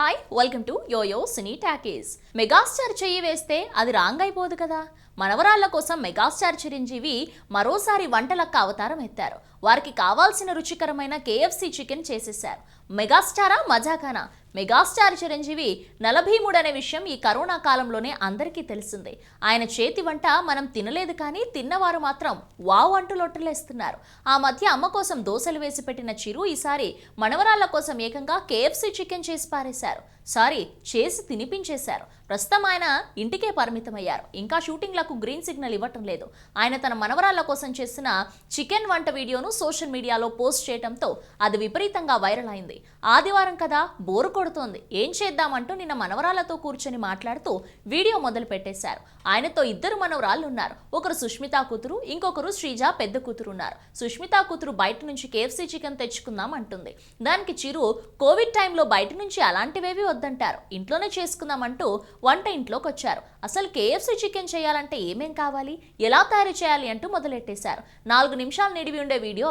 Hi welcome to YoYo Cine Talkies. Megastar చెయ్యి వేస్తే అది రాంగ్ అయిపోదు కదా. మనవరాళ్ల కోసం మెగాస్టార్ చిరంజీవి మరోసారి వంటలక్క అవతారం ఎత్తారు. వారికి కావాల్సిన రుచికరమైన KFC చికెన్ చేసేశారు. మెగాస్టారా మజాకానా? మెగాస్టార్ చిరంజీవి 43 అనే విషయం ఈ కరోనా కాలంలోనే అందరికీ తెలిసిందే. ఆయన చేతి వంట మనం తినలేదు, కానీ తిన్నవారు మాత్రం వావ్ అంటూ లొట్టలేస్తున్నారు. ఆ మధ్య అమ్మ కోసం దోశలు వేసి పెట్టిన చిరు ఈసారి మనవరాళ్ల కోసం ఏకంగా KFC చికెన్ చేసి పారేశారు. చేసి తినిపించేశారు. ప్రస్తుతం ఆయన ఇంటికే పరిమితమయ్యారు. ఇంకా షూటింగ్లకు గ్రీన్ సిగ్నల్ ఇవ్వటం లేదు. ఆయన తన మనవరాళ్ల కోసం చేసిన చికెన్ వంట వీడియోను సోషల్ మీడియాలో పోస్ట్ చేయడంతో అది విపరీతంగా వైరల్ అయింది. ఆదివారం కదా, బోరు కొడుతోంది, ఏం చేద్దామంటూ నిన్న మనవరాళ్లతో కూర్చొని మాట్లాడుతూ వీడియో మొదలు పెట్టేశారు. ఆయనతో ఇద్దరు మనవరాళ్ళు ఉన్నారు. ఒకరు సుష్మిత కూతురు, ఇంకొకరు శ్రీజ పెద్ద కూతురు ఉన్నారు. సుష్మిత కూతురు బయట నుంచి KFC చికెన్ తెచ్చుకుందాం అంటుంది. దానికి చిరు కోవిడ్ టైంలో బయట నుంచి అలాంటివేవి వద్దంటారు, ఇంట్లోనే చేసుకుందామంటూ వంట ఇంట్లోకి వచ్చారు. అసలు KFC చికెన్ చేయాలంటే ఏమేం కావాలి, ఎలా తయారు చేయాలి అంటూ మొదలెట్టేశారు. 4 నిమిషాలు నిడివి ఉండే వీడియో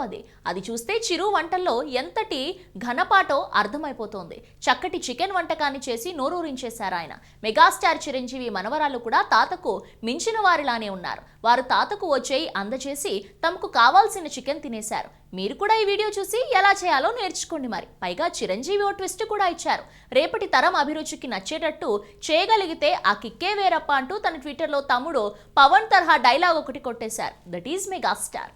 అది చూస్తే చిరు వంటల్లో ఎంతటి ఘనపాటో అర్థమైపోతోంది. చక్కటి చికెన్ వంటకాన్ని చేసి నోరూరించేశారు ఆయన. మెగాస్టార్ చిరంజీవి మనవరాలు కూడా తాతకు మించిన వారిలానే ఉన్నారు. వారు తాతకు వచ్చేయి అందచేసి తమకు కావాల్సిన చికెన్ తినేశారు. మీరు కూడా ఈ వీడియో చూసి ఎలా చేయాలో నేర్చుకోండి మరి. పైగా చిరంజీవి ఓ ట్విస్ట్ కూడా ఇచ్చారు. రేపటి తరం అభిరుచికి నచ్చేటట్టు చేయగలిగితే ఆ కిక్కే వేరప్ప అంటూ తన ట్విట్టర్లో తమ్ముడు పవన్ తరహా డైలాగ్ ఒకటి కొట్టేశారు. That is megastar.